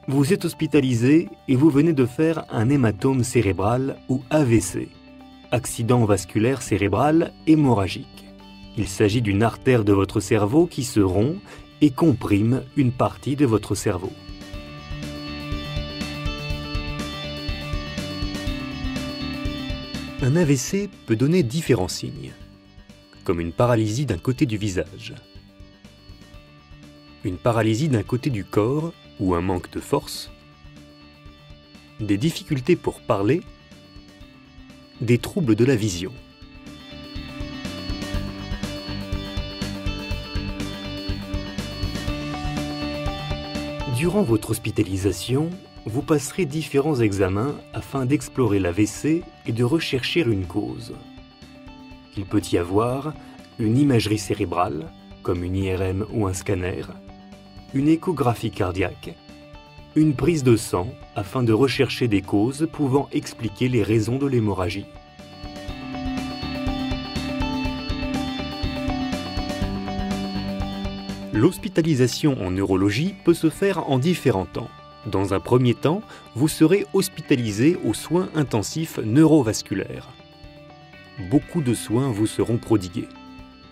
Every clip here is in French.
Vous êtes hospitalisé et vous venez de faire un hématome cérébral ou AVC, accident vasculaire cérébral hémorragique. Il s'agit d'une artère de votre cerveau qui se rompt et comprime une partie de votre cerveau. Un AVC peut donner différents signes, comme une paralysie d'un côté du visage, une paralysie d'un côté du corps ou un manque de force, des difficultés pour parler, des troubles de la vision. Durant votre hospitalisation, vous passerez différents examens afin d'explorer l'AVC et de rechercher une cause. Il peut y avoir une imagerie cérébrale, comme une IRM ou un scanner, une échographie cardiaque, une prise de sang afin de rechercher des causes pouvant expliquer les raisons de l'hémorragie. L'hospitalisation en neurologie peut se faire en différents temps. Dans un premier temps, vous serez hospitalisé aux soins intensifs neurovasculaires. Beaucoup de soins vous seront prodigués.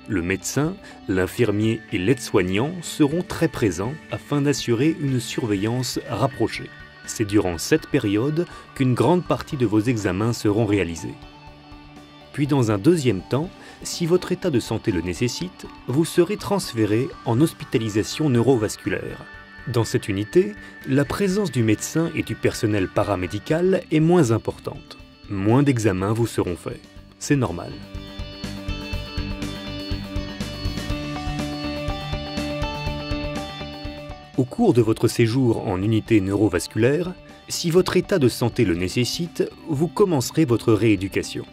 Le médecin, l'infirmier et l'aide-soignant seront très présents afin d'assurer une surveillance rapprochée. C'est durant cette période qu'une grande partie de vos examens seront réalisés. Puis dans un deuxième temps, si votre état de santé le nécessite, vous serez transféré en hospitalisation neurovasculaire. Dans cette unité, la présence du médecin et du personnel paramédical est moins importante. Moins d'examens vous seront faits. C'est normal. Au cours de votre séjour en unité neurovasculaire, si votre état de santé le nécessite, vous commencerez votre rééducation.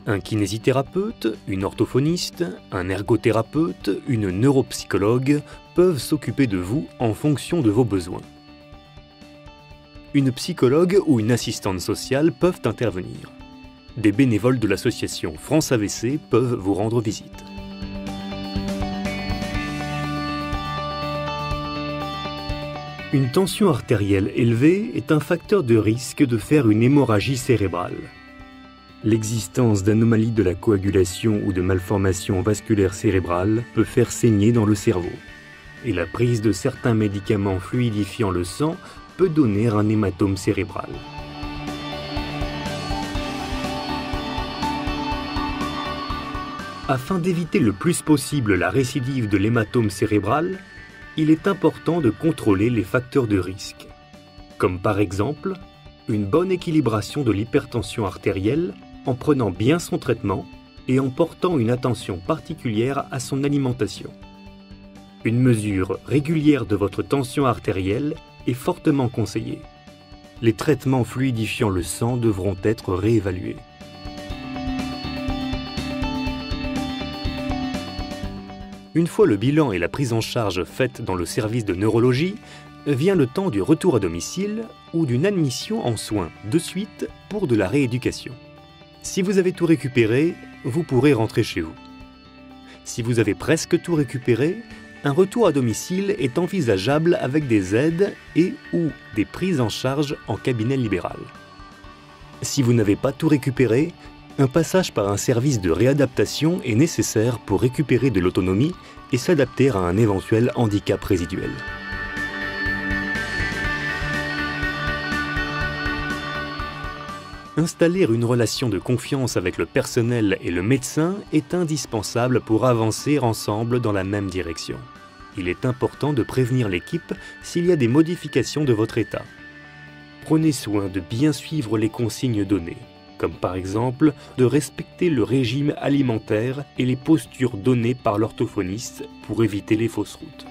Un kinésithérapeute, une orthophoniste, un ergothérapeute, une neuropsychologue peuvent s'occuper de vous en fonction de vos besoins. Une psychologue ou une assistante sociale peuvent intervenir. Des bénévoles de l'association France AVC peuvent vous rendre visite. Une tension artérielle élevée est un facteur de risque de faire une hémorragie cérébrale. L'existence d'anomalies de la coagulation ou de malformations vasculaires cérébrales peut faire saigner dans le cerveau. Et la prise de certains médicaments fluidifiant le sang peut donner un hématome cérébral. Afin d'éviter le plus possible la récidive de l'hématome cérébral, il est important de contrôler les facteurs de risque, comme par exemple une bonne équilibration de l'hypertension artérielle en prenant bien son traitement et en portant une attention particulière à son alimentation. Une mesure régulière de votre tension artérielle est fortement conseillée. Les traitements fluidifiant le sang devront être réévalués. Une fois le bilan et la prise en charge faite dans le service de neurologie, vient le temps du retour à domicile ou d'une admission en soins de suite pour de la rééducation. Si vous avez tout récupéré, vous pourrez rentrer chez vous. Si vous avez presque tout récupéré, un retour à domicile est envisageable avec des aides et ou des prises en charge en cabinet libéral. Si vous n'avez pas tout récupéré, un passage par un service de réadaptation est nécessaire pour récupérer de l'autonomie et s'adapter à un éventuel handicap résiduel. Installer une relation de confiance avec le personnel et le médecin est indispensable pour avancer ensemble dans la même direction. Il est important de prévenir l'équipe s'il y a des modifications de votre état. Prenez soin de bien suivre les consignes données, comme par exemple de respecter le régime alimentaire et les postures données par l'orthophoniste pour éviter les fausses routes.